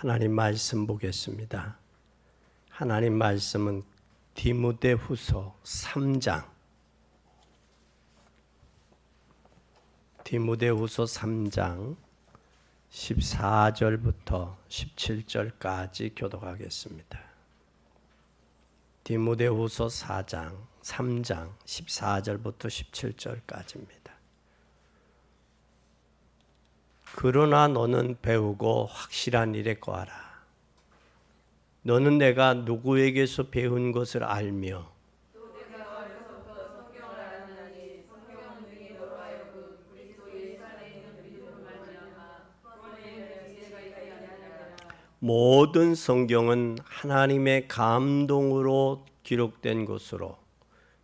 하나님 말씀 보겠습니다. 하나님 말씀은 디모데후서 3장 디모데후서 3장 14절부터 17절까지 교독하겠습니다. 디모데후서 3장 14절부터 17절까지입니다. 그러나 너는 배우고 확실한 일에 거하라. 너는 내가 누구에게서 배운 것을 알며 또 내가 어려서부터 성경을 알았나니 성경은 능히 너로 하여금 그리스도 예수 안에 있는 믿음으로 말미암아 구원에 이르는 지혜가 있게 하느니라. 모든 성경은 하나님의 감동으로 기록된 것으로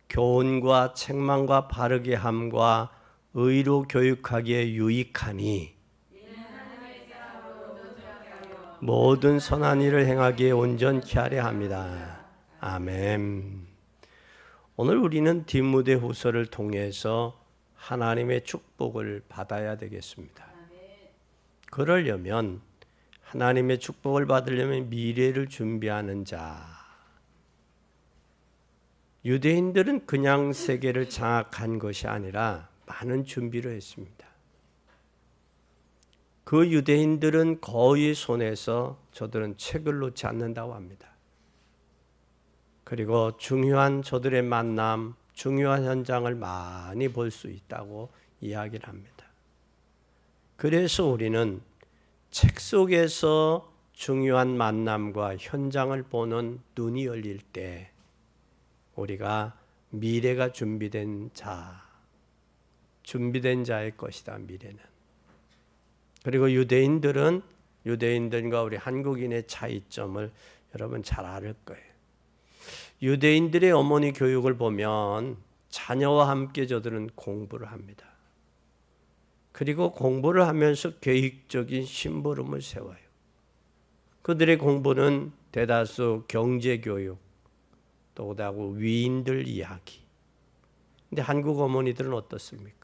교훈과 책망과 바르게 함과 의로 교육하기에 유익하니 모든 선한 일을 행하기에 온전케 하려 합니다. 아멘. 오늘 우리는 디모데후서를 통해서 하나님의 축복을 받아야 되겠습니다. 그러려면 하나님의 축복을 받으려면 미래를 준비하는 자. 유대인들은 그냥 세계를 장악한 것이 아니라 많은 준비를 했습니다. 그 유대인들은 거의 손에서 저들은 책을 놓지 않는다고 합니다. 그리고 중요한 저들의 만남, 중요한 현장을 많이 볼 수 있다고 이야기를 합니다. 그래서 우리는 책 속에서 중요한 만남과 현장을 보는 눈이 열릴 때 우리가 미래가 준비된 자, 준비된 자의 것이다, 미래는. 그리고 유대인들과 우리 한국인의 차이점을 여러분 잘 알 거예요. 유대인들의 어머니 교육을 보면 자녀와 함께 저들은 공부를 합니다. 그리고 공부를 하면서 계획적인 심부름을 세워요. 그들의 공부는 대다수 경제교육, 또 그다고 위인들 이야기. 근데 한국 어머니들은 어떻습니까?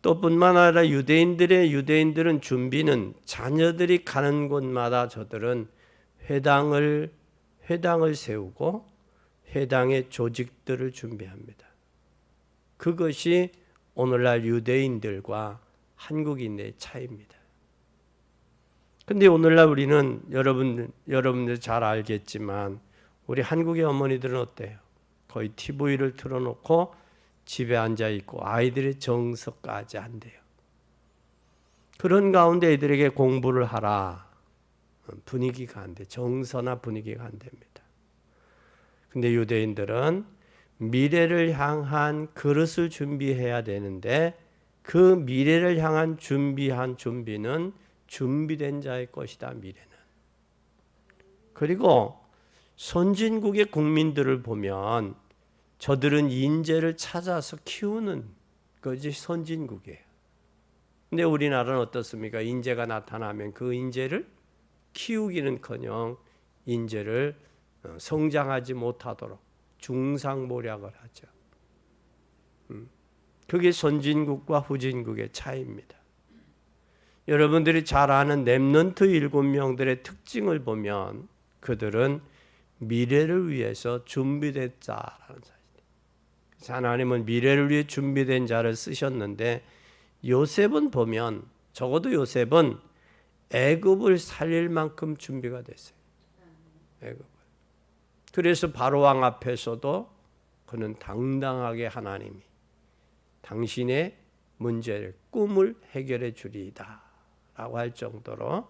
또 뿐만 아니라 유대인들은 준비는 자녀들이 가는 곳마다 저들은 회당을 세우고 회당의 조직들을 준비합니다. 그것이 오늘날 유대인들과 한국인의 차이입니다. 근데 오늘날 우리는 여러분들 잘 알겠지만 우리 한국의 어머니들은 어때요? 거의 TV를 틀어놓고 집에 앉아 있고 아이들의 정서까지 안 돼요. 그런 가운데 애들에게 공부를 하라. 분위기가 안 돼. 정서나 분위기가 안 됩니다. 근데 유대인들은 미래를 향한 그릇을 준비해야 되는데 그 미래를 향한 준비는 준비된 자의 것이다, 미래는. 그리고 선진국의 국민들을 보면 저들은 인재를 찾아서 키우는 것이 선진국이에요. 근데 우리나라는 어떻습니까? 인재가 나타나면 그 인재를 키우기는커녕 인재를 성장하지 못하도록 중상모략을 하죠. 그게 선진국과 후진국의 차이입니다. 여러분들이 잘 아는 렘넌트 7명들의 특징을 보면 그들은 미래를 위해서 준비됐다라는 사실. 하나님은 미래를 위해 준비된 자를 쓰셨는데 요셉은 보면 적어도 요셉은 애굽을 살릴 만큼 준비가 됐어요. 애굽을. 그래서 바로 왕 앞에서도 그는 당당하게 하나님이 당신의 문제를 꿈을 해결해 주리이다 라고 할 정도로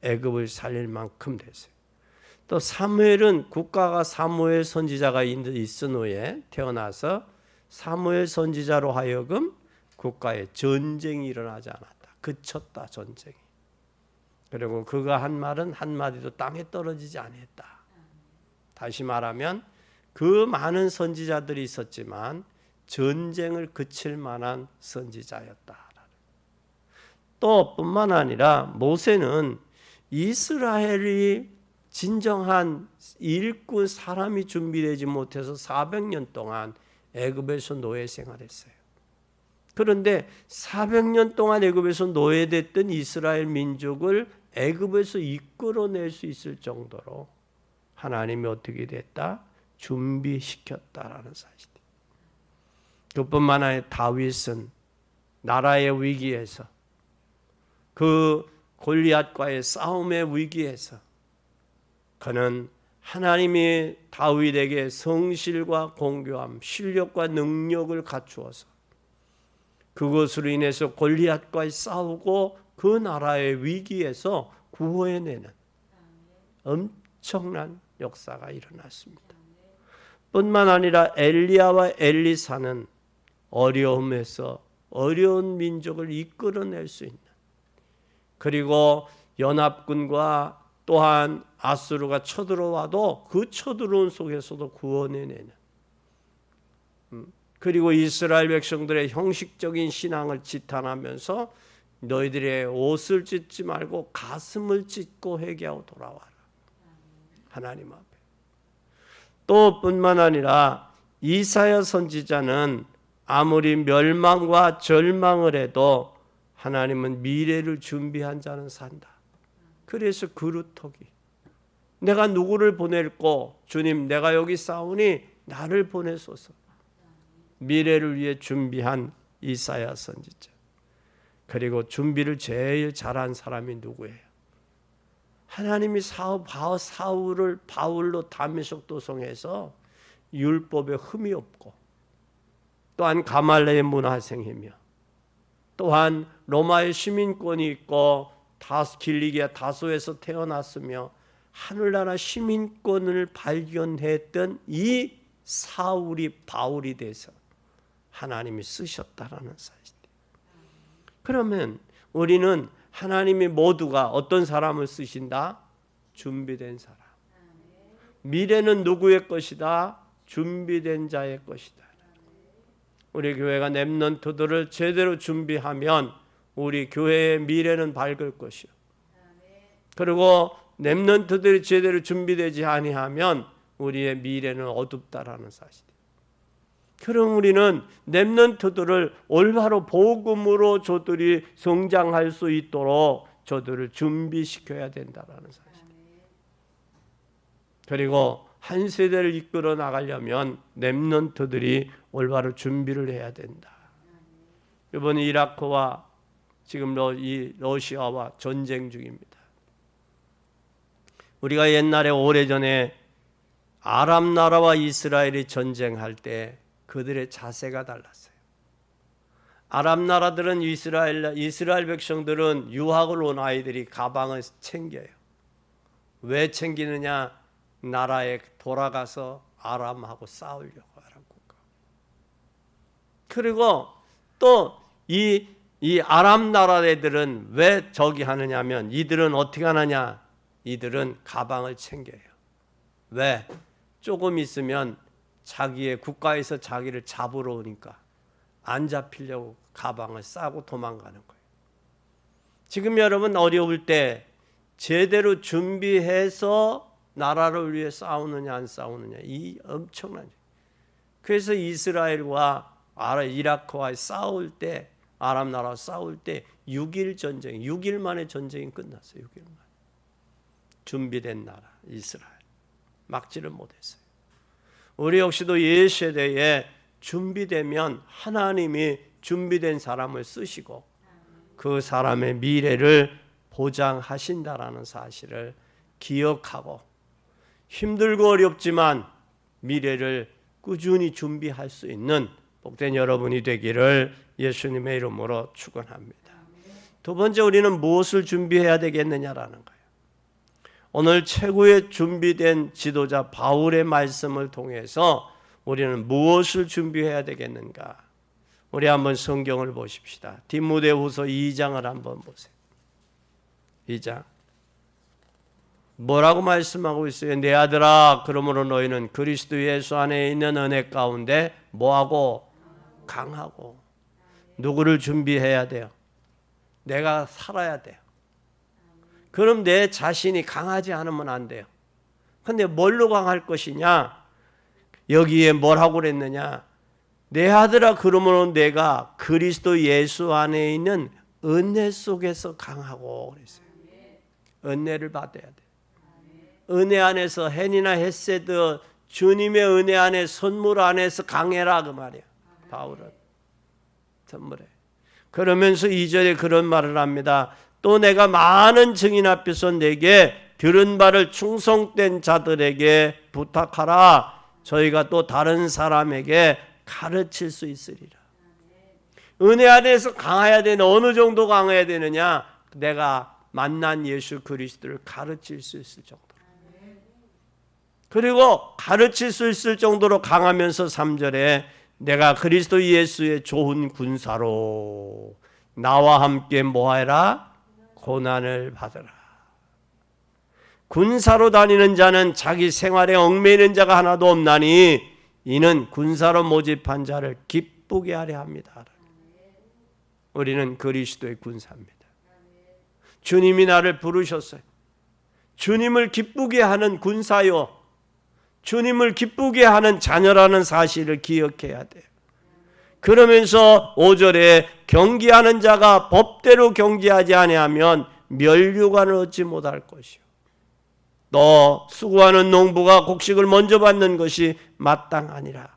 애굽을 살릴 만큼 됐어요. 또 사무엘은 국가가 사무엘 선지자가 있은 후에 태어나서 사무엘 선지자로 하여금 국가에 전쟁이 일어나지 않았다. 그쳤다, 전쟁이. 그리고 그가 한 말은 한마디도 땅에 떨어지지 않았다. 다시 말하면 그 많은 선지자들이 있었지만 전쟁을 그칠 만한 선지자였다. 또 뿐만 아니라 모세는 이스라엘이 진정한 일꾼 사람이 준비되지 못해서 400년 동안 애굽에서 노예 생활했어요. 그런데 400년 동안 애굽에서 노예됐던 이스라엘 민족을 애굽에서 이끌어낼 수 있을 정도로 하나님이 어떻게 됐다? 준비시켰다라는 사실. 그뿐만 아니라 다윗은 나라의 위기에서, 그 골리앗과의 싸움의 위기에서 그는 하나님이 다윗에게 성실과 공교함, 실력과 능력을 갖추어서 그것으로 인해서 골리앗과 싸우고 그 나라의 위기에서 구원해내는 엄청난 역사가 일어났습니다. 뿐만 아니라 엘리야와 엘리사는 어려움에서 어려운 민족을 이끌어낼 수 있는, 그리고 연합군과 또한 아수르가 쳐들어와도 그 쳐들어온 속에서도 구원해내는, 그리고 이스라엘 백성들의 형식적인 신앙을 지탄하면서 너희들의 옷을 찢지 말고 가슴을 찢고 회개하고 돌아와라. 하나님 앞에. 또 뿐만 아니라 이사야 선지자는 아무리 멸망과 절망을 해도 하나님은 미래를 준비한 자는 산다. 그래서 그루터기. 내가 누구를 보낼꼬? 주님, 내가 여기 싸우니 나를 보내소서. 미래를 위해 준비한 이사야 선지자. 그리고 준비를 제일 잘한 사람이 누구예요? 하나님이 사울을 바울로 다메섹 도성에서 율법에 흠이 없고, 또한 가말레의 문화생이며, 또한 로마의 시민권이 있고 길리기아 다소에서 태어났으며 하늘나라 시민권을 발견했던 이 사울이 바울이 돼서 하나님이 쓰셨다라는 사실. 그러면 우리는 하나님이 모두가 어떤 사람을 쓰신다? 준비된 사람. 미래는 누구의 것이다? 준비된 자의 것이다. 우리 교회가 렘넌트들을 제대로 준비하면 우리 교회의 미래는 밝을 것이요. 그리고 렘넌트들이 제대로 준비되지 아니하면 우리의 미래는 어둡다라는 사실. 그럼 우리는 렘넌트들을 올바로 복음으로 저들이 성장할 수 있도록 저들을 준비시켜야 된다라는 사실. 그리고 한 세대를 이끌어 나가려면 렘넌트들이 올바로 준비를 해야 된다. 이번 이라크와 지금 이 러시아와 전쟁 중입니다. 우리가 옛날에 오래전에 아랍 나라와 이스라엘이 전쟁할 때 그들의 자세가 달랐어요. 아랍 나라들은 이스라엘 백성들은 유학을 온 아이들이 가방을 챙겨요. 왜 챙기느냐? 나라에 돌아가서 아람하고 싸우려고. 아람 국가. 그리고 또 이 아랍 나라 애들은 왜 저기 하느냐면, 이들은 어떻게 하느냐? 이들은 가방을 챙겨요. 왜? 조금 있으면 자기의 국가에서 자기를 잡으러 오니까 안 잡히려고 가방을 싸고 도망가는 거예요. 지금 여러분 어려울 때 제대로 준비해서 나라를 위해 싸우느냐 안 싸우느냐, 이 엄청난. 그래서 이스라엘과 이라크와 싸울 때, 아랍 나라와 싸울 때 6일 전쟁, 6일 만에 전쟁이 끝났어요. 6일 만에. 준비된 나라 이스라엘 막지를 못했어요. 우리 역시도 예세대에 준비되면 하나님이 준비된 사람을 쓰시고 그 사람의 미래를 보장하신다라는 사실을 기억하고, 힘들고 어렵지만 미래를 꾸준히 준비할 수 있는 복된 여러분이 되기를 예수님의 이름으로 축원합니다. 두 번째, 우리는 무엇을 준비해야 되겠느냐라는 거예요. 오늘 최고의 준비된 지도자 바울의 말씀을 통해서 우리는 무엇을 준비해야 되겠는가? 우리 한번 성경을 보십시다. 디모데후서 2장을 한번 보세요. 2장. 뭐라고 말씀하고 있어요? 내 아들아, 그러므로 너희는 그리스도 예수 안에 있는 은혜 가운데 뭐하고? 강하고. 누구를 준비해야 돼요? 내가 살아야 돼요. 그럼 내 자신이 강하지 않으면 안 돼요. 근데 뭘로 강할 것이냐? 여기에 뭐라고 그랬느냐? 내 아들아, 그러므로 내가 그리스도 예수 안에 있는 은혜 속에서 강하고 그랬어요. 은혜를 받아야 돼. 은혜 안에서 헨이나 헤세드, 주님의 은혜 안에, 선물 안에서 강해라 그 말이야. 바울은 선물해. 그러면서 2절에 그런 말을 합니다. 또 내가 많은 증인 앞에서 내게 들은 바를 충성된 자들에게 부탁하라. 저희가 또 다른 사람에게 가르칠 수 있으리라. 은혜 안에서 강해야 되는, 어느 정도 강해야 되느냐? 내가 만난 예수 그리스도를 가르칠 수 있을 정도. 그리고 가르칠 수 있을 정도로 강하면서 3절에 내가 그리스도 예수의 좋은 군사로 나와 함께 뭐하라? 고난을 받으라. 군사로 다니는 자는 자기 생활에 얽매이는 자가 하나도 없나니 이는 군사로 모집한 자를 기쁘게 하려 합니다. 우리는 그리스도의 군사입니다. 주님이 나를 부르셨어요. 주님을 기쁘게 하는 군사요, 주님을 기쁘게 하는 자녀라는 사실을 기억해야 돼요. 그러면서 5절에 경계하는 자가 법대로 경계하지 아니하면 면류관을 얻지 못할 것이요, 또 수고하는 농부가 곡식을 먼저 받는 것이 마땅하니라.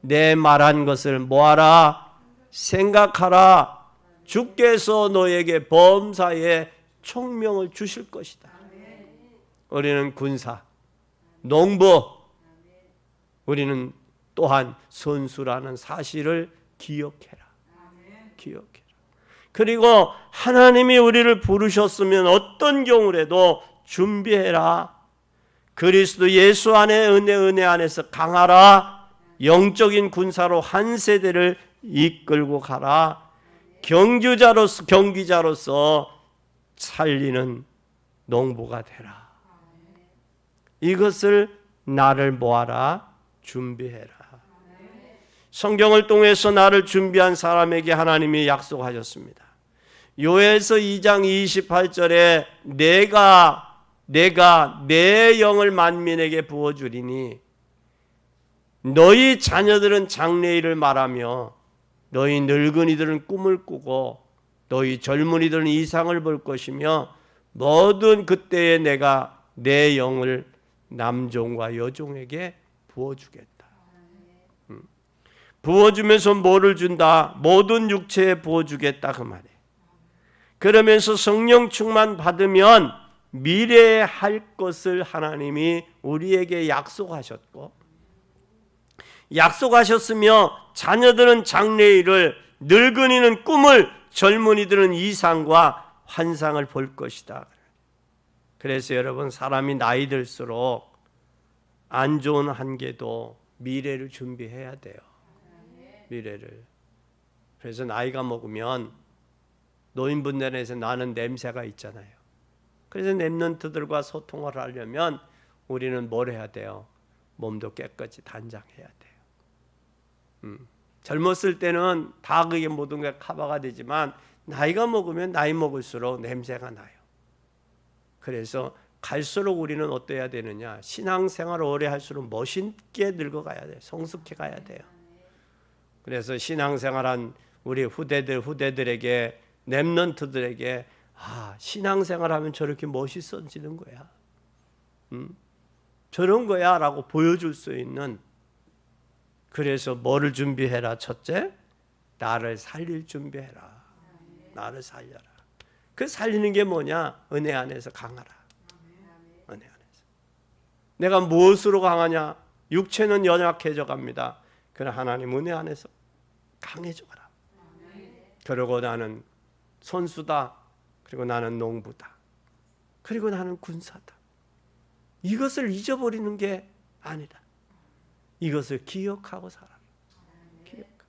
내 말한 것을 뭐하라? 생각하라. 주께서 너에게 범사에 총명을 주실 것이다. 우리는 군사, 농부, 우리는 또한 선수라는 사실을 기억해라. 기억해라. 그리고 하나님이 우리를 부르셨으면 어떤 경우라도 준비해라. 그리스도 예수 안에 은혜 안에서 강하라. 영적인 군사로 한 세대를 이끌고 가라. 경기자로서 살리는 농부가 되라. 이것을 나를 뭐하라? 준비해라. 성경을 통해서 나를 준비한 사람에게 하나님이 약속하셨습니다. 요엘서 2장 28절에 내가 내 영을 만민에게 부어주리니 너희 자녀들은 장래일을 말하며 너희 늙은이들은 꿈을 꾸고 너희 젊은이들은 이상을 볼 것이며 모든 그때에 내가 내 영을 남종과 여종에게 부어주겠다. 부어주면서 뭐를 준다? 모든 육체에 부어주겠다 그 말이에요. 그러면서 성령 충만 받으면 미래에 할 것을 하나님이 우리에게 약속하셨고, 약속하셨으며 자녀들은 장래일을, 늙은이는 꿈을, 젊은이들은 이상과 환상을 볼 것이다. 그래서 여러분, 사람이 나이 들수록 안 좋은 한계도 미래를 준비해야 돼요. 미래를. 그래서 나이가 먹으면 노인분들에서 나는 냄새가 있잖아요. 그래서 랩런트들과 소통을 하려면 우리는 뭘 해야 돼요? 몸도 깨끗이 단장해야 돼요. 젊었을 때는 다 그게 모든 게 커버가 되지만 나이가 먹으면 나이 먹을수록 냄새가 나요. 그래서 갈수록 우리는 어때야 되느냐? 신앙생활을 오래 할수록 멋있게 늙어가야 돼요. 성숙해 가야 돼요. 그래서 신앙생활한 우리 후대들에게, 랩런트들에게 신앙생활하면 저렇게 멋있어지는 거야. 저런 거야 라고 보여줄 수 있는, 그래서 뭐를 준비해라? 첫째, 나를 살릴 준비해라. 나를 살려라. 그 살리는 게 뭐냐? 은혜 안에서 강하라. 은혜 안에서. 내가 무엇으로 강하냐? 육체는 연약해져 갑니다. 그러나 하나님 은혜 안에서 강해져 가라. 그리고 나는 선수다. 그리고 나는 농부다. 그리고 나는 군사다. 이것을 잊어버리는 게 아니다. 이것을 기억하고 살아라. 기억하고.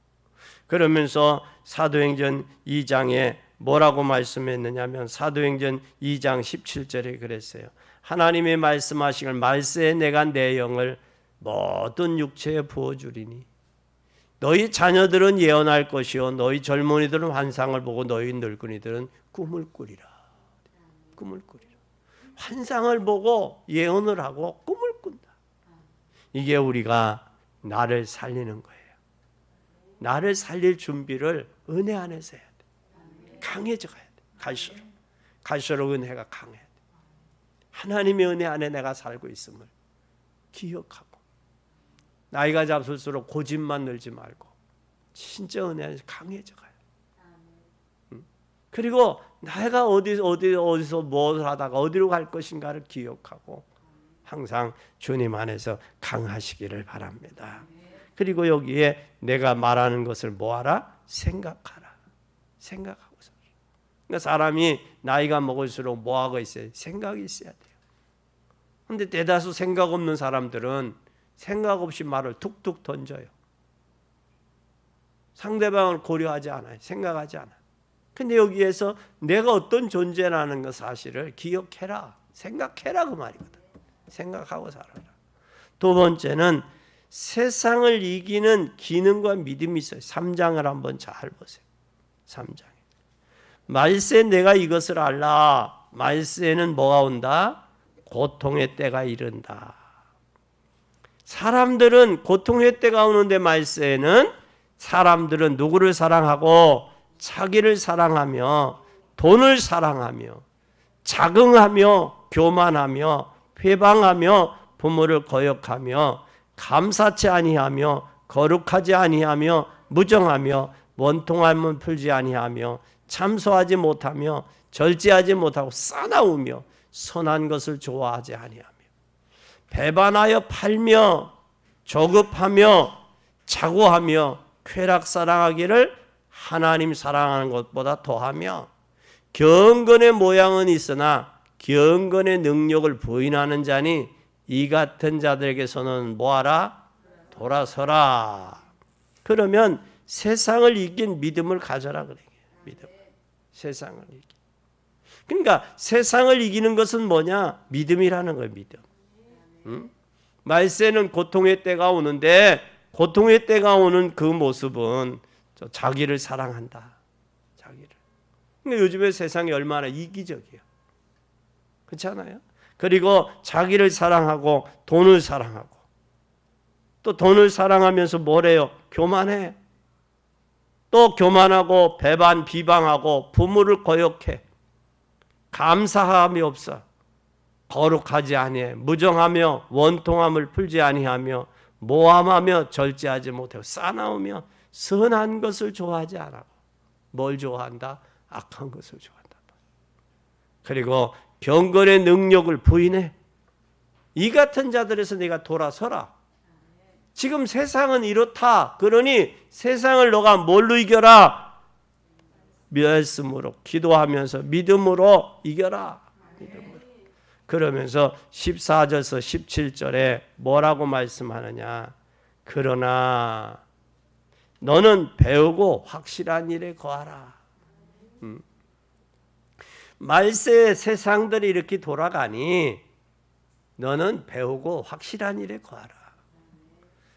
그러면서 사도행전 2장에 뭐라고 말씀했느냐면, 사도행전 2장 17절에 그랬어요. 하나님이 말씀하시길 말세에 내가 내 영을 모든 육체에 부어주리니 너희 자녀들은 예언할 것이요 너희 젊은이들은 환상을 보고 너희 늙은이들은 꿈을 꾸리라. 꿈을 꾸리라. 환상을 보고 예언을 하고 꿈을 꾼다. 이게 우리가 나를 살리는 거예요. 나를 살릴 준비를 은혜 안에서 해야 돼. 강해져 가야 돼. 갈수록 은혜가 강해야 돼. 하나님의 은혜 안에 내가 살고 있음을 기억하고, 나이가 잡을수록 고집만 늘지 말고 진짜 은혜 안에서 강해져 가야 돼. 그리고 내가 어디서 뭘 하다가 어디로 갈 것인가를 기억하고 항상 주님 안에서 강하시기를 바랍니다. 그리고 여기에 내가 말하는 것을 뭐하라? 생각하라. 생각하고 살아. 그러니까 사람이 나이가 먹을수록 뭐하고 있어요? 생각이 있어야 돼요. 그런데 대다수 생각 없는 사람들은 생각 없이 말을 툭툭 던져요. 상대방을 고려하지 않아요. 생각하지 않아요. 근데 여기에서 내가 어떤 존재라는 것 사실을 기억해라. 생각해라 그 말이거든. 생각하고 살아라. 두 번째는 세상을 이기는 기능과 믿음이 있어요. 3장을 한번 잘 보세요. 3장에. 말세 내가 이것을 알라. 말세에는 뭐가 온다? 고통의 때가 이른다. 사람들은 고통의 때가 오는데 말세에는 사람들은 누구를 사랑하고 자기를 사랑하며 돈을 사랑하며 자긍하며 교만하며 회방하며 부모를 거역하며 감사치 아니하며 거룩하지 아니하며 무정하며 원통함을 풀지 아니하며 참소하지 못하며 절제하지 못하고 싸나우며 선한 것을 좋아하지 아니하며 배반하여 팔며 조급하며 자고하며 쾌락 사랑하기를 하나님 사랑하는 것보다 더하며 경건의 모양은 있으나 경건의 능력을 부인하는 자니 이 같은 자들에게서는 뭐하라? 돌아서라. 그러면 세상을 이긴 믿음을 가져라 그래. 믿음. 세상을 이긴. 그러니까 세상을 이기는 것은 뭐냐? 믿음이라는 거예요. 믿음. 말세는 고통의 때가 오는데 고통의 때가 오는 그 모습은 자기를 사랑한다. 자기를. 그러니까 요즘에 세상이 얼마나 이기적이에요. 그렇지 않아요? 그리고 자기를 사랑하고 돈을 사랑하고 또 돈을 사랑하면서 뭐래요? 교만해. 또 교만하고 배반 비방하고 부모를 거역해. 감사함이 없어. 거룩하지 아니해. 무정하며 원통함을 풀지 아니하며 모함하며 절제하지 못하고 싸나우며 선한 것을 좋아하지 않아. 뭘 좋아한다? 악한 것을 좋아한다. 그리고 경건의 능력을 부인해. 이 같은 자들에서 내가 돌아서라. 지금 세상은 이렇다. 그러니 세상을 너가 뭘로 이겨라? 말씀으로 기도하면서 믿음으로 이겨라. 믿음으로. 그러면서 14절에서 17절에 뭐라고 말씀하느냐? 그러나 너는 배우고 확실한 일에 거하라. 말세 세상들이 이렇게 돌아가니 너는 배우고 확실한 일에 거하라.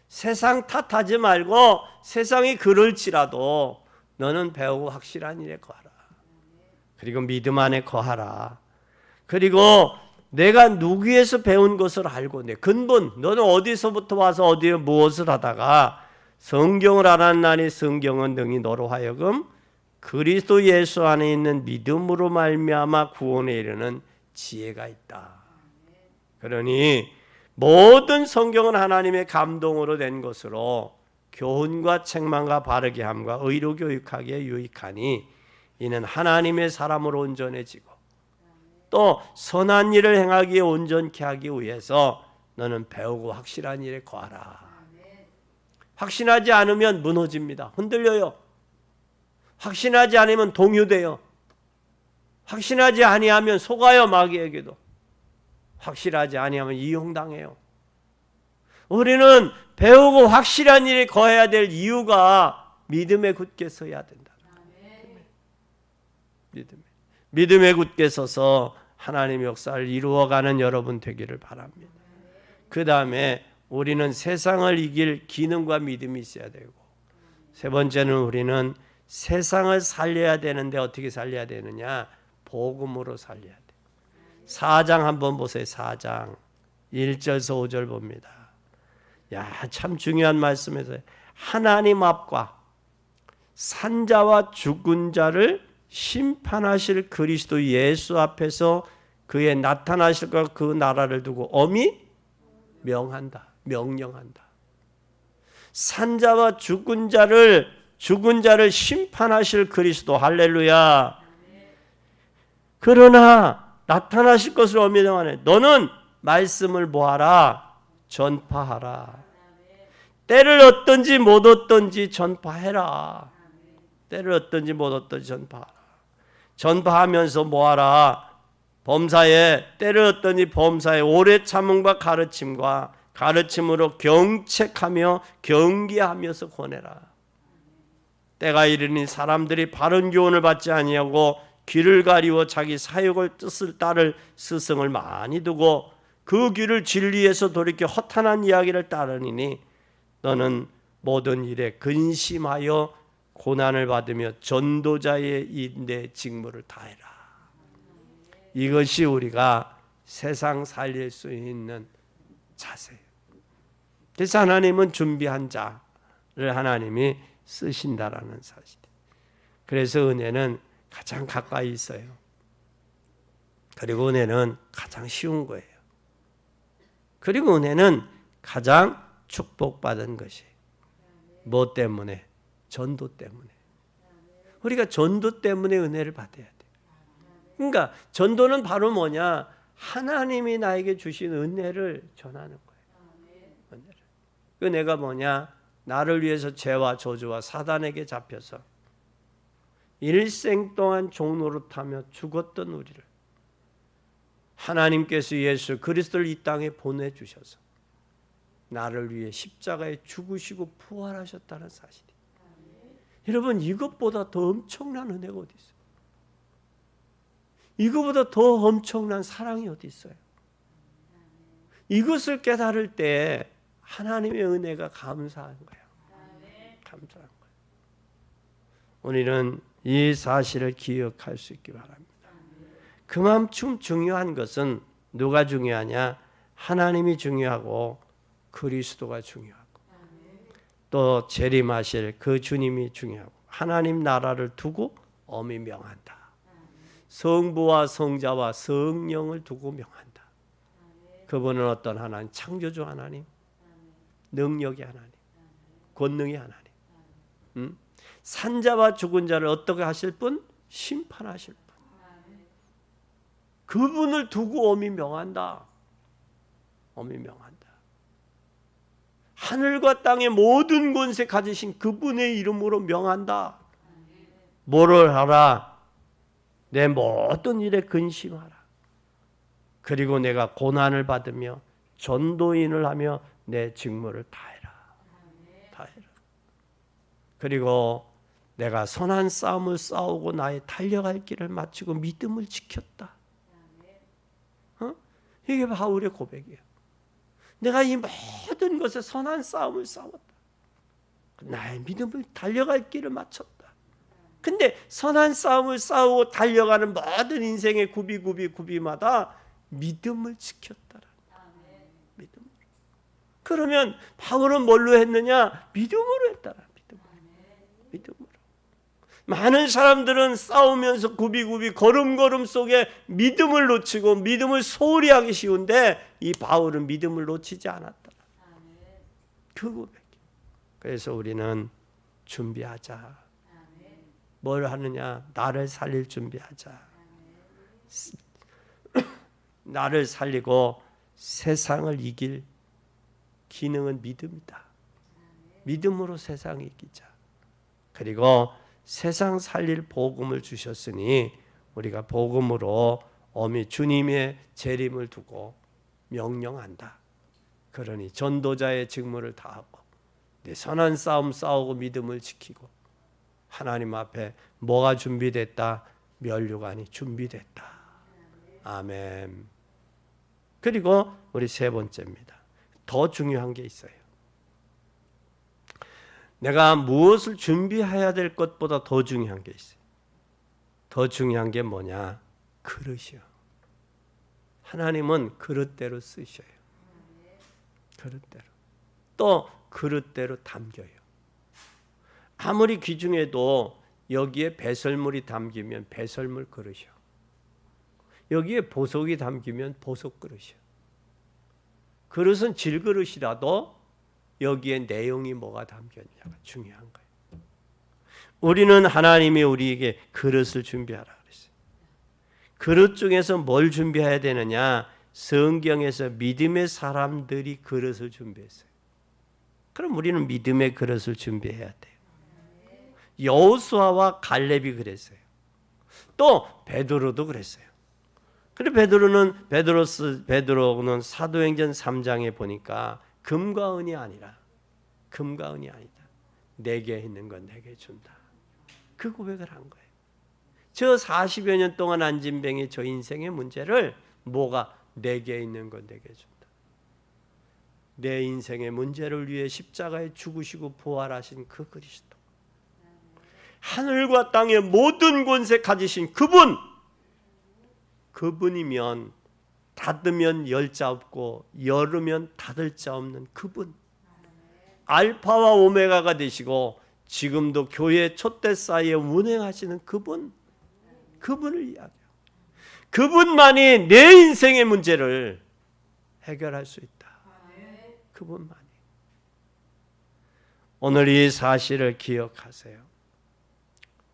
세상 탓하지 말고 세상이 그럴지라도 너는 배우고 확실한 일에 거하라. 그리고 믿음 안에 거하라. 그리고 내가 누구에서 배운 것을 알고 내 근본 너는 어디서부터 와서 어디에 무엇을 하다가 성경을 알았나니 성경은 능히 너로 하여금 그리스도 예수 안에 있는 믿음으로 말미암아 구원에 이르는 지혜가 있다. 그러니 모든 성경은 하나님의 감동으로 된 것으로 교훈과 책망과 바르게 함과 의로 교육하기에 유익하니 이는 하나님의 사람으로 온전해지고 또 선한 일을 행하기에 온전케 하기 위해서 너는 배우고 확실한 일에 거하라. 확신하지 않으면 무너집니다. 흔들려요. 확신하지 않으면 동요돼요. 확신하지 아니하면 속아요. 마귀에게도. 확실하지 아니하면 이용당해요. 우리는 배우고 확실한 일에 거해야 될 이유가 믿음에 굳게 서야 된다. 믿음에 굳게 서서 하나님의 역사를 이루어가는 여러분 되기를 바랍니다. 그 다음에 우리는 세상을 이길 기능과 믿음이 있어야 되고, 세 번째는 우리는 세상을 살려야 되는데 어떻게 살려야 되느냐? 복음으로 살려야 돼. 4장 한번 보세요. 4장 1절에서 5절 봅니다. 야, 참 중요한 말씀에서 하나님 앞과 산자와 죽은 자를 심판하실 그리스도 예수 앞에서 그의 나타나실 것 그 나라를 두고 엄히 명한다. 명령한다. 산자와 죽은 자를 심판하실 그리스도. 할렐루야. 그러나 나타나실 것을 엄히 명하네. 너는 말씀을 뭐하라? 전파하라. 때를 얻든지 못 얻든지 전파해라. 때를 얻든지 못 얻든지 전파하라. 전파하면서 뭐하라? 범사에 때를 얻든지 범사에 오래 참음과 가르침과 가르침으로 경책하며 경계하면서 권해라. 때가 이르니 사람들이 바른 교훈을 받지 아니하고 귀를 가리워 자기 사욕을 뜻을 따를 스승을 많이 두고 그 귀를 진리에서 돌이켜 허탄한 이야기를 따르니 너는 모든 일에 근심하여 고난을 받으며 전도자의 인내 직무를 다해라. 이것이 우리가 세상 살릴 수 있는 자세예요. 그래서 하나님은 준비한 자를 하나님이 쓰신다라는 사실. 그래서 은혜는 가장 가까이 있어요. 그리고 은혜는 가장 쉬운 거예요. 그리고 은혜는 가장 축복받은 것이에요. 뭐 때문에? 전도 때문에. 우리가 전도 때문에 은혜를 받아야 돼요. 그러니까 전도는 바로 뭐냐? 하나님이 나에게 주신 은혜를 전하는 거예요. 은혜를. 그 은혜가 뭐냐? 나를 위해서 죄와 저주와 사단에게 잡혀서 일생 동안 종노릇하며 죽었던 우리를 하나님께서 예수 그리스도를 이 땅에 보내주셔서 나를 위해 십자가에 죽으시고 부활하셨다는 사실이. 여러분, 이것보다 더 엄청난 은혜가 어디 있어요? 이거보다 더 엄청난 사랑이 어디 있어요? 이것을 깨달을 때 하나님의 은혜가 감사한 거예요. 감사한 거예요. 우리는 이 사실을 기억할 수 있기 바랍니다. 그만큼 중요한 것은 누가 중요하냐? 하나님이 중요하고 그리스도가 중요하고 또 재림하실 그 주님이 중요하고 하나님 나라를 두고 엄히 명한다. 성부와 성자와 성령을 두고 명한다. 그분은 어떤 하나님? 창조주 하나님, 능력의 하나님, 권능의 하나님. 산자와 죽은 자를 어떻게 하실 분? 심판하실 분. 그분을 두고 엄히 명한다. 엄히 명한다. 하늘과 땅의 모든 권세 가지신 그분의 이름으로 명한다. 뭐를 하라? 내 모든 일에 근심하라. 그리고 내가 고난을 받으며 전도인을 하며 내 직무를 다해라. 다해라. 그리고 내가 선한 싸움을 싸우고 나의 달려갈 길을 마치고 믿음을 지켰다. 이게 바울의 고백이에요. 내가 이 모든 것에 선한 싸움을 싸웠다. 나의 믿음을 달려갈 길을 마쳤다. 근데 선한 싸움을 싸우고 달려가는 모든 인생의 구비마다 믿음을 지켰다라. 믿음. 그러면 바울은 뭘로 했느냐? 믿음으로 했다라. 믿음으로. 많은 사람들은 싸우면서 구비 걸음걸음 속에 믿음을 놓치고 믿음을 소홀히 하기 쉬운데 이 바울은 믿음을 놓치지 않았다. 그 고백. 그래서 우리는 준비하자. 뭘 하느냐? 나를 살릴 준비하자. 나를 살리고 세상을 이길 기능은 믿음이다. 믿음으로 세상을 이기자. 그리고 세상 살릴 복음을 주셨으니 우리가 복음으로 엄히 주님의 재림을 두고 명령한다. 그러니 전도자의 직무를 다하고 내 선한 싸움 싸우고 믿음을 지키고 하나님 앞에 뭐가 준비됐다? 면류관이 준비됐다. 아멘. 그리고 우리 세 번째입니다. 더 중요한 게 있어요. 내가 무엇을 준비해야 될 것보다 더 중요한 게 있어요. 더 중요한 게 뭐냐? 그릇이요. 하나님은 그릇대로 쓰셔요. 그릇대로. 또 그릇대로 담겨요. 아무리 귀중해도 여기에 배설물이 담기면 배설물 그릇이요. 여기에 보석이 담기면 보석 그릇이요. 그릇은 질그릇이라도 여기에 내용이 뭐가 담겼냐가 중요한 거예요. 우리는 하나님이 우리에게 그릇을 준비하라 그랬어요. 그릇 중에서 뭘 준비해야 되느냐? 성경에서 믿음의 사람들이 그릇을 준비했어요. 그럼 우리는 믿음의 그릇을 준비해야 돼요. 여호수아와 갈렙이 그랬어요. 또 베드로도 그랬어요. 그래 베드로는 사도행전 3장에 보니까 금과 은이 아니라 금과 은이 아니다. 내게 있는 건 내게 준다. 그 고백을 한 거예요. 저 40여 년 동안 안진뱅이 저 인생의 문제를 뭐가 내게 있는 건 내게 준다. 내 인생의 문제를 위해 십자가에 죽으시고 부활하신 그 그리스도. 하늘과 땅의 모든 권세 가지신 그분. 그분이면 닫으면 열 자 없고 열으면 닫을 자 없는 그분. 알파와 오메가가 되시고 지금도 교회 촛대 사이에 운행하시는 그분. 그분을 이야기해요. 그분만이 내 인생의 문제를 해결할 수 있다. 그분만이. 오늘 이 사실을 기억하세요.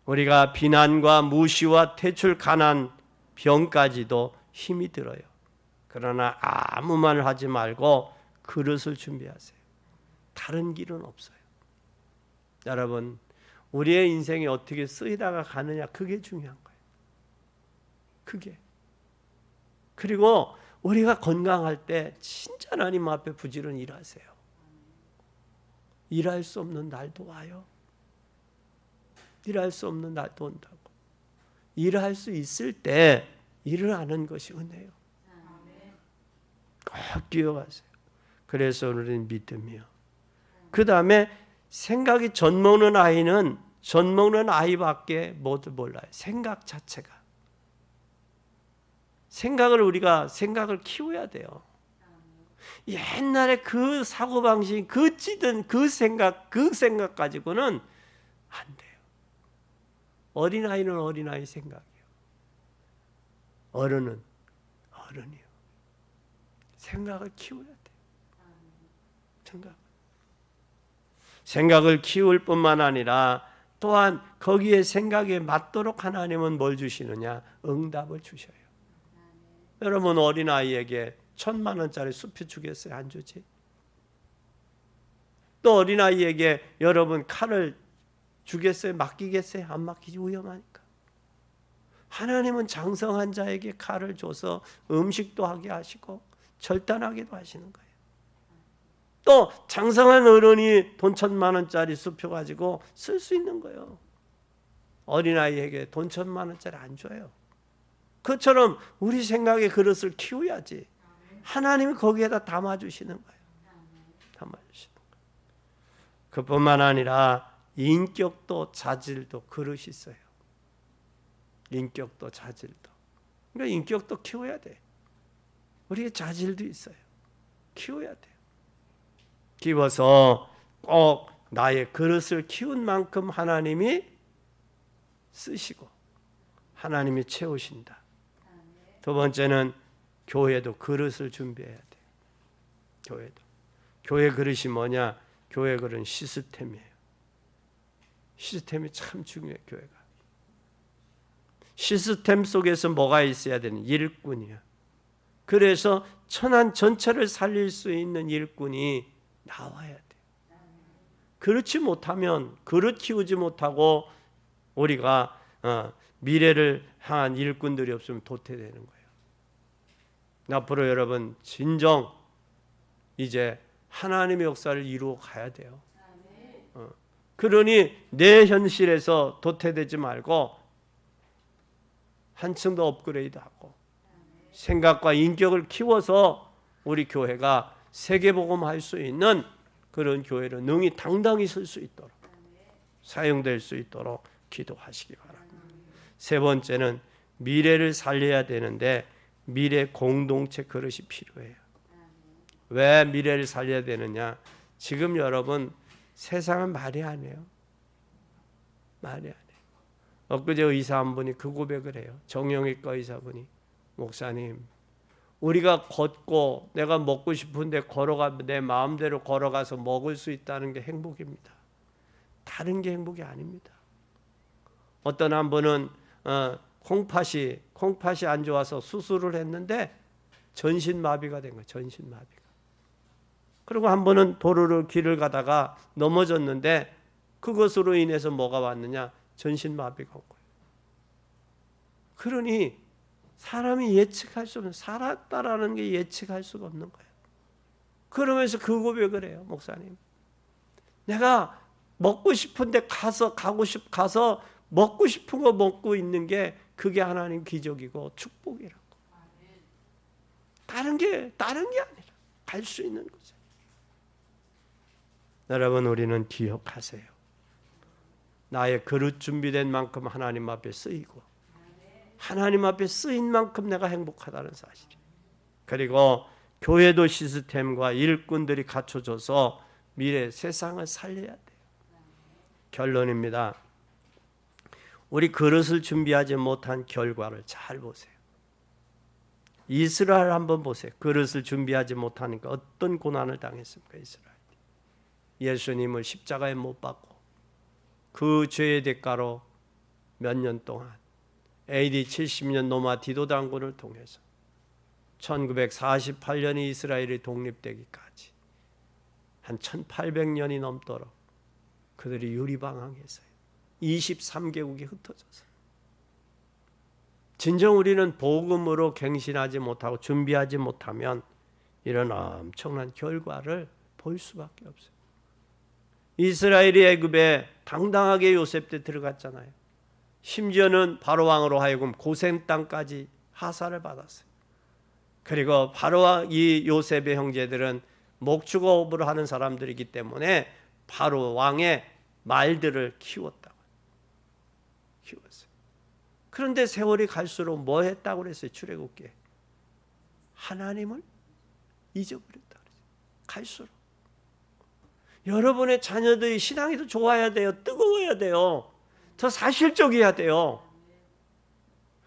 우리가 비난과 무시와 퇴출, 가난, 병까지도 힘이 들어요. 그러나 아무 말 하지 말고 그릇을 준비하세요. 다른 길은 없어요. 여러분, 우리의 인생이 어떻게 쓰이다가 가느냐, 그게 중요한 거예요. 그게. 그리고 우리가 건강할 때 진짜 하나님 앞에 부지런히 일하세요. 일할 수 없는 날도 와요. 일할 수 없는 날도 온다고. 일할 수 있을 때 일을 하는 것이 은혜요. 꼭 기억하세요. 그래서 오늘은 믿음이요. 그 다음에 생각이 젖먹는 아이는 젖먹는 아이밖에 못 몰라요. 생각 자체가. 생각을 키워야 돼요. 옛날에 그 사고방식, 그 찌든 그 생각 가지고는 안 돼요. 어린아이는 어린아이 생각이요. 어른은 어른이요. 생각을 키워야 돼요. 생각을 키울 뿐만 아니라 또한 거기에 생각에 맞도록 하나님은 뭘 주시느냐? 응답을 주셔요. 여러분 어린아이에게 1,000만 원짜리 수표 주겠어요? 안 주지? 또 어린아이에게 여러분 칼을 주겠어요? 맡기겠어요? 안 맡기지. 위험하니까. 하나님은 장성한 자에게 칼을 줘서 음식도 하게 하시고 절단하기도 하시는 거예요. 또 장성한 어른이 돈 1,000만 원짜리 수표 가지고 쓸 수 있는 거예요. 어린아이에게 돈 1,000만 원짜리 안 줘요. 그처럼 우리 생각의 그릇을 키워야지. 하나님이 거기에다 담아주시는 거예요. 담아주시는 거예요. 그뿐만 아니라 인격도 자질도 그릇이 있어요. 인격도 자질도. 그러니까 인격도 키워야 돼. 우리의 자질도 있어요. 키워야 돼요. 키워서 꼭 나의 그릇을 키운 만큼 하나님이 쓰시고 하나님이 채우신다. 두 번째는 교회도 그릇을 준비해야 돼요. 교회도. 교회 그릇이 뭐냐? 교회 그릇은 시스템이에요. 시스템이 참 중요해요. 교회가. 시스템 속에서 뭐가 있어야 되는? 일꾼이야. 그래서 천한 전체를 살릴 수 있는 일꾼이 나와야 돼요. 그렇지 못하면, 그릇 키우지 못하고 우리가 미래를 향한 일꾼들이 없으면 도태되는 거예요. 앞으로 여러분 진정 이제 하나님의 역사를 이루어 가야 돼요. 그러니 내 현실에서 도태되지 말고 한층 더 업그레이드하고 생각과 인격을 키워서 우리 교회가 세계복음할 수 있는 그런 교회로 능히 당당히 설 수 있도록 사용될 수 있도록 기도하시기 바랍니다. 세 번째는 미래를 살려야 되는데 미래 공동체 그릇이 필요해요. 왜 미래를 살려야 되느냐? 지금 여러분 세상은 말이 안 해요. 말이 안 해요. 엊그제 의사 한 분이 그 고백을 해요. 정형외과 의사분이, 목사님, 우리가 걷고 내가 먹고 싶은데 내 마음대로 걸어가서 먹을 수 있다는 게 행복입니다. 다른 게 행복이 아닙니다. 어떤 한 분은 콩팥이 안 좋아서 수술을 했는데 전신마비가 된 거예요. 전신마비가. 그리고 한 번은 도로를 길을 가다가 넘어졌는데 그것으로 인해서 뭐가 왔느냐? 전신마비가 온 거예요. 그러니 사람이 예측할 수 없는, 살았다라는 게 예측할 수가 없는 거예요. 그러면서 그 고백을 해요. 목사님, 내가 먹고 싶은데 가서 먹고 싶은 거 먹고 있는 게 그게 하나님 기적이고 축복이라고. 다른 게 아니라 갈 수 있는 거죠. 여러분, 우리는 기억하세요. 나의 그릇 준비된 만큼 하나님 앞에 쓰이고 하나님 앞에 쓰인 만큼 내가 행복하다는 사실. 그리고 교회도 시스템과 일꾼들이 갖춰져서 미래 세상을 살려야 돼요. 결론입니다. 우리 그릇을 준비하지 못한 결과를 잘 보세요. 이스라엘 한번 보세요. 그릇을 준비하지 못하니까 어떤 고난을 당했습니까? 이스라엘. 예수님을 십자가에 못 박고 그 죄의 대가로 몇 년 동안 AD 70년 로마 디도 당군을 통해서 1948년이 이스라엘이 독립되기까지 한 1800년이 넘도록 그들이 유리방황했어요. 23개국이 흩어져서. 진정 우리는 복음으로 갱신하지 못하고 준비하지 못하면 이런 엄청난 결과를 볼 수밖에 없어요. 이스라엘이 애굽에 당당하게 요셉 때 들어갔잖아요. 심지어는 바로 왕으로 하여금 고센 땅까지 하사를 받았어요. 그리고 바로 이 요셉의 형제들은 목축업을 하는 사람들이기 때문에 바로 왕의 말들을 키웠어요. 그런데 세월이 갈수록 뭐 했다고 그랬어요? 출애굽기에 하나님을 잊어버렸다 그랬어요. 갈수록 여러분의 자녀들이 신앙이 더 좋아야 돼요. 뜨거워야 돼요. 더 사실적이어야 돼요.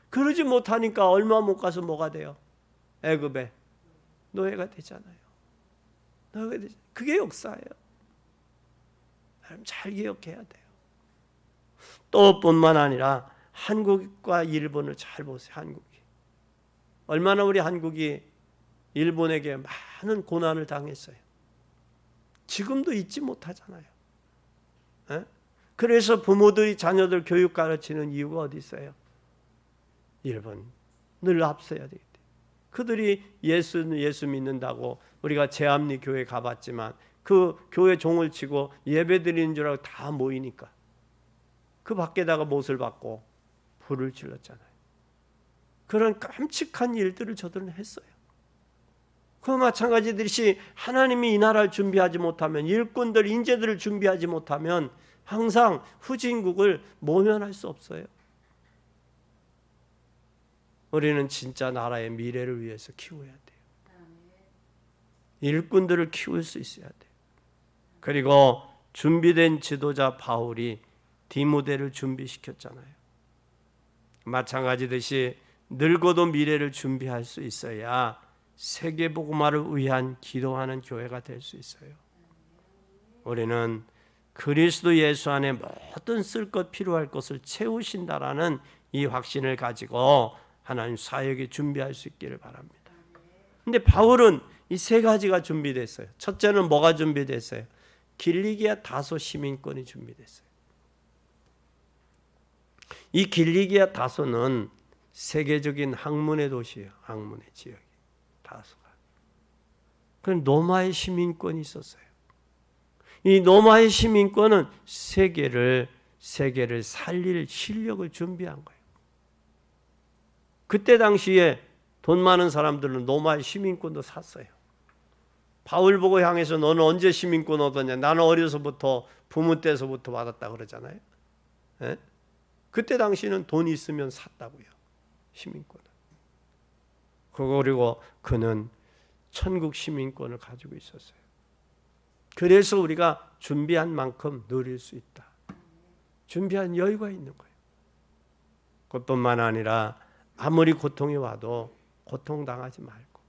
그러지 못하니까 얼마 못 가서 뭐가 돼요? 애굽에 노예가 되잖아요. 그게 역사예요. 여러분 잘 기억해야 돼요. 또 뿐만 아니라 한국과 일본을 잘 보세요. 한국이 얼마나 우리 한국이 일본에게 많은 고난을 당했어요. 지금도 잊지 못하잖아요. 에? 그래서 부모들이 자녀들 교육 가르치는 이유가 어디 있어요? 일본 늘 앞서야 되겠대. 그들이 예수 믿는다고 우리가 제암리 교회 가봤지만 그 교회 종을 치고 예배 드리는 줄 알고 다 모이니까 그 밖에다가 못을 받고 불을 질렀잖아요. 그런 깜찍한 일들을 저들은 했어요. 그 마찬가지듯이 하나님이 이 나라를 준비하지 못하면, 일꾼들, 인재들을 준비하지 못하면 항상 후진국을 모면할 수 없어요. 우리는 진짜 나라의 미래를 위해서 키워야 돼요. 일꾼들을 키울 수 있어야 돼요. 그리고 준비된 지도자 바울이 디모데를 준비시켰잖아요. 마찬가지듯이 늙어도 미래를 준비할 수 있어야 세계복음화를 위한 기도하는 교회가 될 수 있어요. 우리는 그리스도 예수 안에 모든 쓸 것 필요할 것을 채우신다라는 이 확신을 가지고 하나님 사역에 준비할 수 있기를 바랍니다. 근데 바울은 이 세 가지가 준비됐어요. 첫째는 뭐가 준비됐어요? 길리기아 다소 시민권이 준비됐어요. 이 길리기아 다소는 세계적인 학문의 도시예요. 학문의 지역이 다소가. 그럼 로마의 시민권이 있었어요. 이 로마의 시민권은 세계를 살릴 실력을 준비한 거예요. 그때 당시에 돈 많은 사람들은 로마의 시민권도 샀어요. 바울 보고 향해서 너는 언제 시민권 얻었냐? 나는 어려서부터 부모 때서부터 받았다 그러잖아요. 에? 그때 당시는 돈이 있으면 샀다고요. 시민권을. 그리고 그는 천국 시민권을 가지고 있었어요. 그래서 우리가 준비한 만큼 누릴 수 있다. 준비한 여유가 있는 거예요. 그것뿐만 아니라 아무리 고통이 와도 고통당하지 말고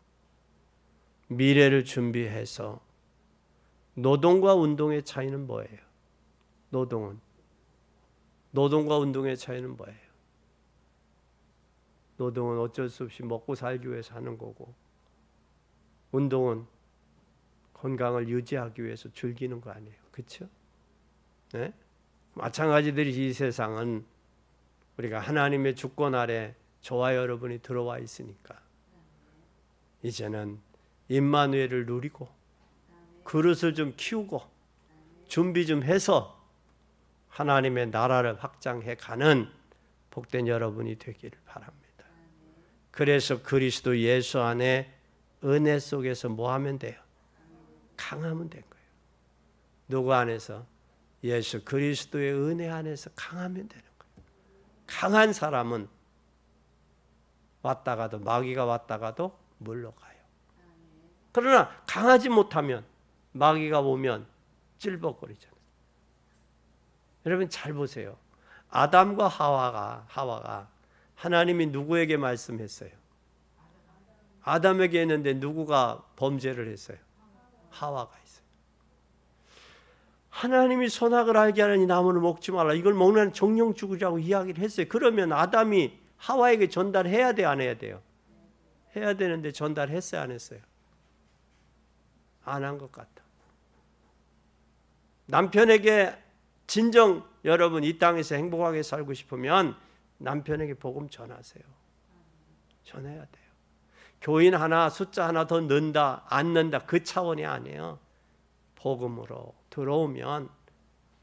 미래를 준비해서 노동과 운동의 차이는 뭐예요? 노동과 운동의 차이는 뭐예요? 노동은 어쩔 수 없이 먹고 살기 위해서 하는 거고 운동은 건강을 유지하기 위해서 즐기는 거 아니에요. 그렇죠? 네? 마찬가지로 이 세상은 우리가 하나님의 주권 아래 저와 여러분이 들어와 있으니까 이제는 임마누엘을 누리고 그릇을 좀 키우고 준비 좀 해서 하나님의 나라를 확장해 가는 복된 여러분이 되기를 바랍니다. 그래서 그리스도 예수 안에 은혜 속에서 뭐 하면 돼요? 강하면 된 거예요. 누구 안에서? 예수 그리스도의 은혜 안에서 강하면 되는 거예요. 강한 사람은 왔다가도 마귀가 왔다가도 물러가요. 그러나 강하지 못하면 마귀가 오면 찔벅거리잖아요. 여러분 잘 보세요. 아담과 하와가 하나님이 누구에게 말씀했어요? 아담에게 했는데 누구가 범죄를 했어요? 하와가 했어요. 하나님이 선악을 알게 하는 이 나무를 먹지 말라. 이걸 먹는 정령 죽으라고 이야기를 했어요. 그러면 아담이 하와에게 전달해야 돼요, 안 해야 돼요? 해야 되는데 전달했어요, 안 했어요? 안 한 것 같아. 남편에게 진정 여러분 이 땅에서 행복하게 살고 싶으면 남편에게 복음 전하세요. 전해야 돼요. 교인 하나 숫자 하나 더 넣는다 안 넣는다 그 차원이 아니에요. 복음으로 들어오면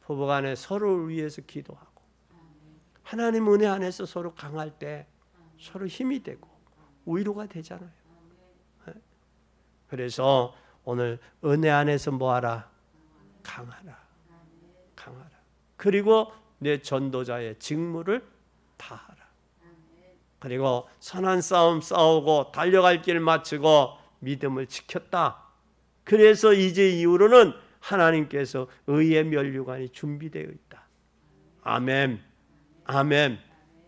부부간에 서로를 위해서 기도하고 하나님 은혜 안에서 서로 강할 때 서로 힘이 되고 위로가 되잖아요. 그래서 오늘 은혜 안에서 뭐하라? 강하라. 그리고 내 전도자의 직무를 다하라. 그리고 선한 싸움 싸우고 달려갈 길 마치고 믿음을 지켰다. 그래서 이제 이후로는 하나님께서 의의 면류관이 준비되어 있다. 아멘.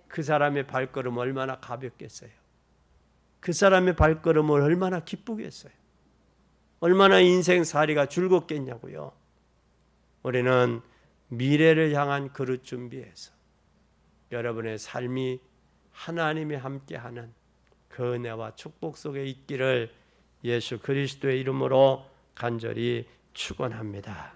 그 사람의 발걸음 얼마나 가볍겠어요. 그 사람의 발걸음을 얼마나 기쁘겠어요. 얼마나 인생살이가 즐겁겠냐고요. 우리는 미래를 향한 그릇 준비해서 여러분의 삶이 하나님이 함께하는 그 은혜와 축복 속에 있기를 예수 그리스도의 이름으로 간절히 축원합니다.